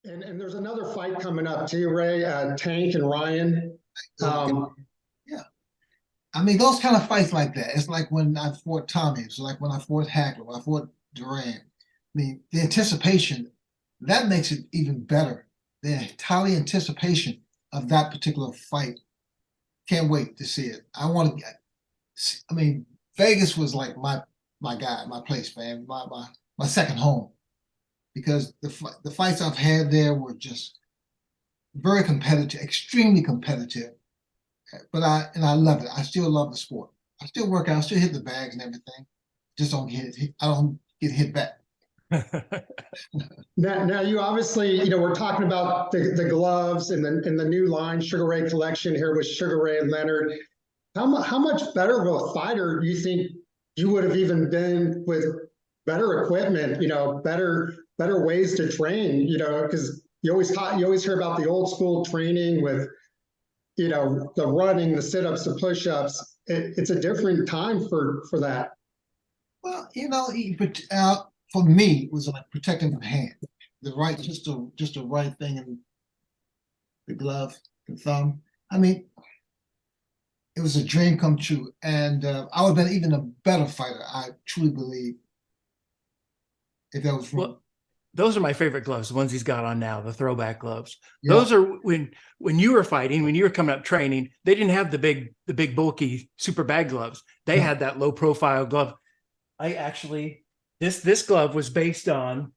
And there's another fight coming up too, Ray, Tank and Ryan. Yeah. I mean, those kind of fights like that. It's like when I fought Tommy. It's like when I fought Hagler, when I fought Duran. I mean, the anticipation, that makes it even better. The entire anticipation of that particular fight. Can't wait to see it. I mean, Vegas was like my guy, my place, man, my second home. Because the fights I've had there were just very competitive, extremely competitive. But I love it. I still love the sport. I still work out, I still hit the bags and everything. Just don't I don't get hit back. Now you obviously, we're talking about the gloves and the new line, Sugar Ray collection here with Sugar Ray Leonard. How much better of a fighter do you think you would have even been with better equipment, better ways to train, because you always hear about the old school training with, the running, the sit-ups, the push-ups. It's a different time for that. Well, for me, it was like protecting the hand, just the right thing in the glove, the thumb. I mean, it was a dream come true, and I would have been even a better fighter. I truly believe, if that was wrong. Well, those are my favorite gloves, the ones he's got on now, the throwback gloves. Yeah. Those are when you were fighting, when you were coming up training, they didn't have the big bulky super bag gloves. They had that low profile glove. I actually, this glove was based on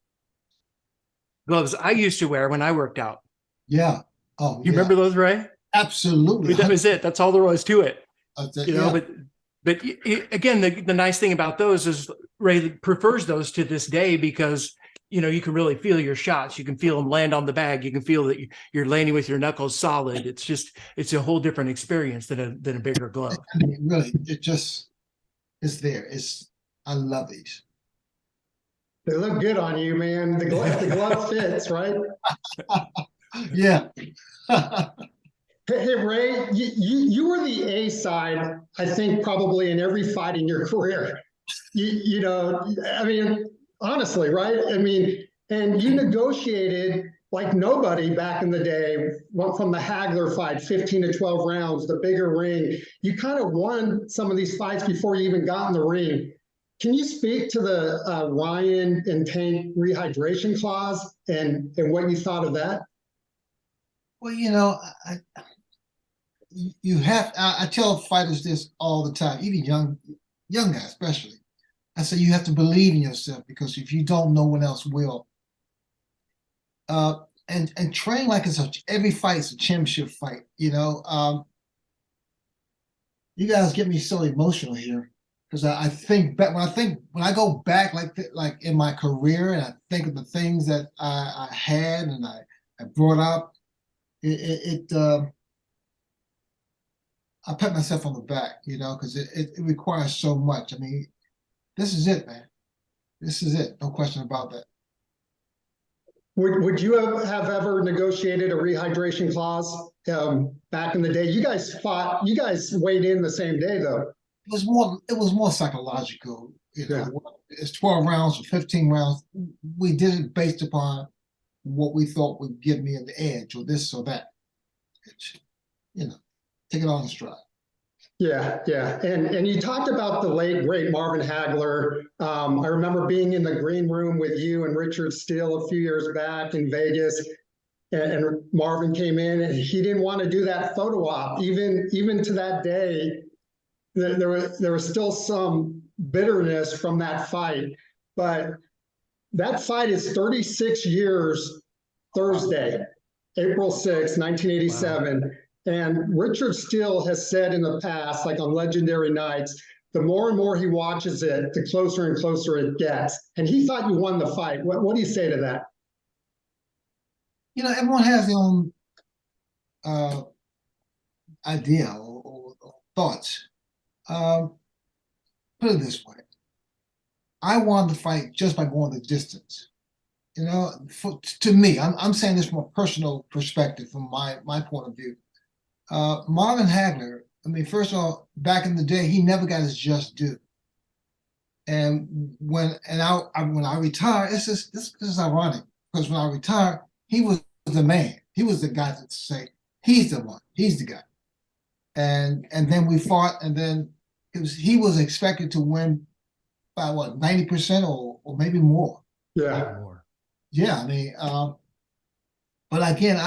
gloves I used to wear when I worked out. Yeah. Oh, you remember those, Ray? Absolutely. I mean, that was it. That's all there was to it. Yeah. But again, the nice thing about those is Ray prefers those to this day because, you can really feel your shots. You can feel them land on the bag. You can feel that you're landing with your knuckles solid. It's a whole different experience than a bigger glove. I mean, really, it's there. I love these. They look good on you, man. The glove fits, right? Yeah. Hey, Ray, you were the A side, I think, probably in every fight in your career. I mean, honestly, right? I mean, and you negotiated like nobody back in the day, from the Hagler fight, 15 to 12 rounds, the bigger ring. You kind of won some of these fights before you even got in the ring. Can you speak to the Ryan and Tank rehydration clause and what you thought of that? Well, I tell fighters this all the time, even young guys especially. I say you have to believe in yourself, because if you don't, no one else will. And train like every fight's a championship fight. You guys get me so emotional here, because I think back when I go back like in my career, and I think of the things that I had and I brought up. I pat myself on the back, because it requires so much. I mean, this is it, man. This is it. No question about that. Would you have ever negotiated a rehydration clause back in the day? You guys weighed in the same day, though. It was more psychological. It's 12 rounds or 15 rounds. We did it based upon what we thought would give me an edge, or this or that. Take it on the stride. Yeah. And you talked about the late, great Marvin Hagler. I remember being in the green room with you and Richard Steele a few years back in Vegas. And Marvin came in and he didn't want to do that photo op. Even to that day, there was still some bitterness from that fight. But that fight is 36 years Thursday, April 6, 1987. Wow. And Richard Steele has said in the past, like on Legendary Nights, the more and more he watches it, the closer and closer it gets. And he thought you won the fight. What do you say to that? Everyone has their own idea or thoughts. Put it this way. I won the fight just by going the distance. To me, I'm saying this from a personal perspective, from my point of view. Marvin Hagler, I mean, first of all, back in the day, he never got his just due. And when I retired, this is ironic, because when I retired, he was the man. He was the guy to say, he's the one, he's the guy. And then we fought, and then he was expected to win by what, 90% or maybe more. Yeah. Yeah, I mean, but again,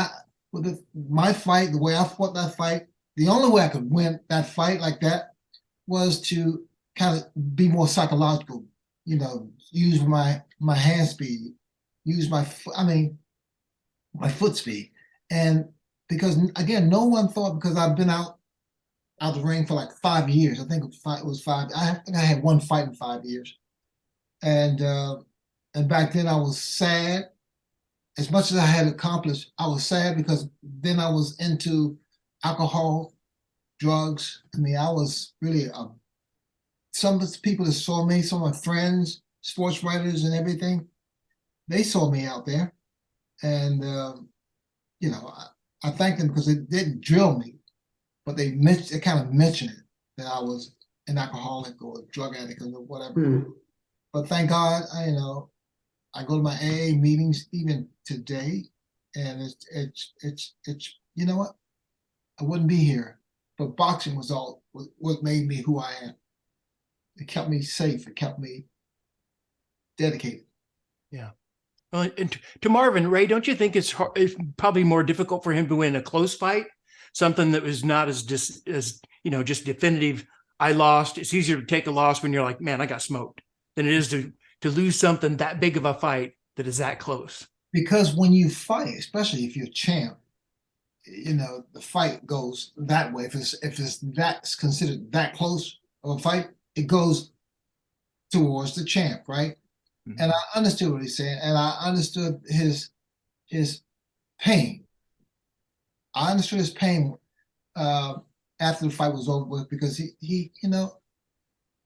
my fight, the way I fought that fight, the only way I could win that fight like that was to kind of be more psychological, use my hand speed, use my foot speed. And because again, no one thought, because I've been out the ring for like 5 years. I think it was 5. I think I had one fight in 5 years. And back then I was sad. As much as I had accomplished, I was sad because then I was into alcohol, drugs. I mean, I was really some of the people that saw me, some of my friends, sports writers and everything, they saw me out there. And, I thank them because they didn't drill me, but they kind of mentioned it, that I was an alcoholic or a drug addict or whatever. But thank God, I go to my AA meetings even today, and it's you know what? I wouldn't be here, but boxing was what made me who I am. It kept me safe. It kept me dedicated. Yeah. Well, and to Marvin, Ray, don't you think it's probably more difficult for him to win a close fight, something that was not as just definitive? I lost. It's easier to take a loss when you're like, man, I got smoked, than it is to lose something that big of a fight that is that close. Because when you fight, especially if you're champ, the fight goes that way. If that's considered that close of a fight, it goes towards the champ, right? Mm-hmm. And I understood what he's saying, and I understood his pain. I understood his pain after the fight was over with, because he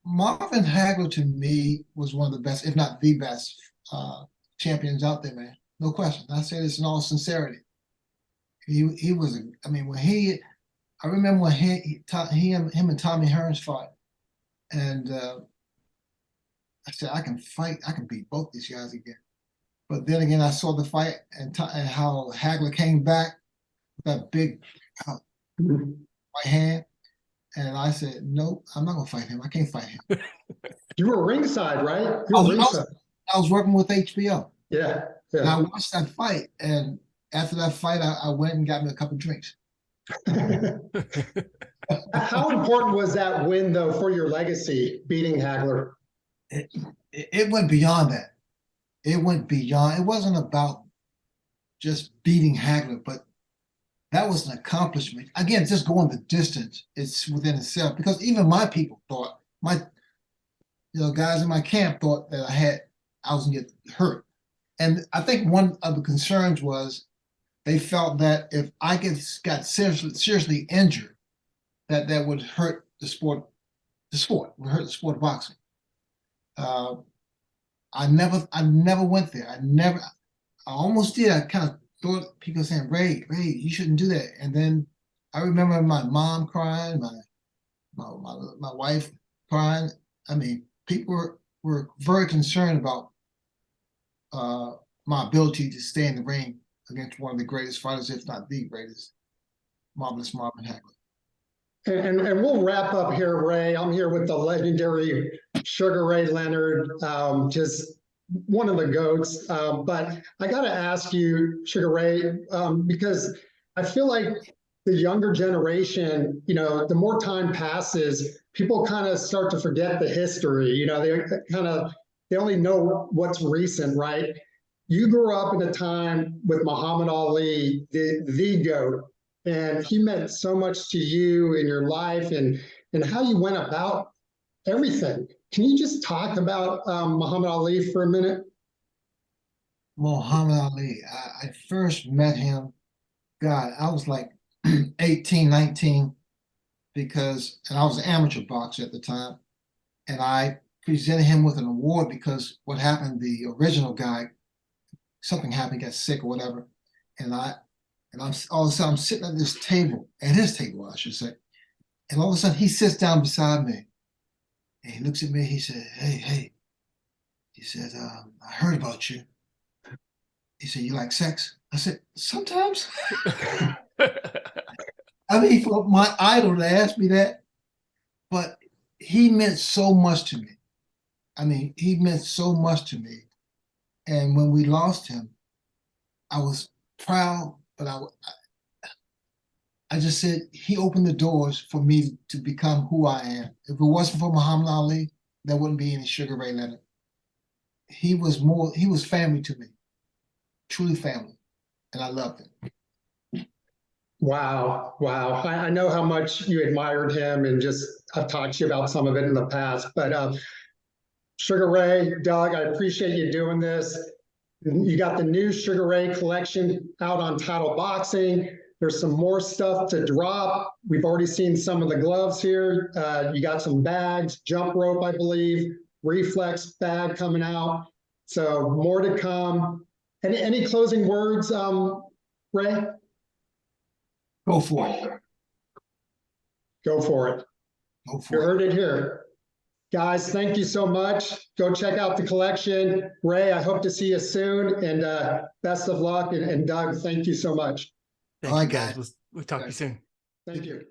Marvin Hagler to me was one of the best, if not the best, champions out there, man. No question. I say this in all sincerity. He was. I mean, I remember when him and Tommy Hearns fought, and I said, I can fight. I can beat both these guys again. But then again, I saw the fight and how Hagler came back with that big right hand. And I said, nope, I'm not going to fight him. I can't fight him. You were ringside, right? I was working with HBO. Yeah. And I watched that fight. And after that fight, I went and got me a couple of drinks. How important was that win, though, for your legacy, beating Hagler? It went beyond that. It went beyond. It wasn't about just beating Hagler, but that was an accomplishment. Again, just going the distance, it's within itself. Because even my people thought, guys in my camp thought that I was gonna get hurt. And I think one of the concerns was they felt that if I got seriously injured, that would hurt the sport. The sport would hurt the sport of boxing. I never went there. I almost did. I kind of thought people saying, Ray, you shouldn't do that. And then I remember my mom crying, my wife crying. I mean, people were very concerned about my ability to stay in the ring against one of the greatest fighters, if not the greatest, marvelous Marvin Hagler. And we'll wrap up here, Ray. I'm here with the legendary Sugar Ray Leonard, just one of the GOATs. But I got to ask you, Sugar Ray, because I feel like the younger generation, the more time passes, people kind of start to forget the history. They only know what's recent, right? You grew up in a time with Muhammad Ali, the GOAT. And he meant so much to you in your life and how you went about everything. Can you just talk about Muhammad Ali for a minute? Muhammad Ali, I first met him, God, I was like 18, 19, and I was an amateur boxer at the time. And I presented him with an award because what happened, the original guy, something happened, got sick or whatever. And all of a sudden I'm sitting at his table, I should say. And all of a sudden he sits down beside me and he looks at me, he said, hey. He said, I heard about you. He said, you like sex? I said, sometimes. I mean, for my idol to ask me that, but he meant so much to me. I mean, he meant so much to me. And when we lost him, I was proud, but I just said he opened the doors for me to become who I am. If it wasn't for Muhammad Ali, there wouldn't be any Sugar Ray Leonard. He was family to me, truly family, and I loved him. Wow. Wow. I know how much you admired him, and just I've talked to you about some of it in the past, but Sugar Ray, Doug, I appreciate you doing this. You got the new Sugar Ray collection out on Title Boxing. There's some more stuff to drop. We've already seen some of the gloves here. You got some bags, jump rope, I believe, reflex bag coming out. So more to come. Any closing words, Ray? Go for it. Go for it. Go for You it. heard it here. Guys, thank you so much. Go check out the collection. Ray, I hope to see you soon, and best of luck. And Doug, thank you so much. Thank All you, right, guys. guys. We'll talk to you soon. Thank you.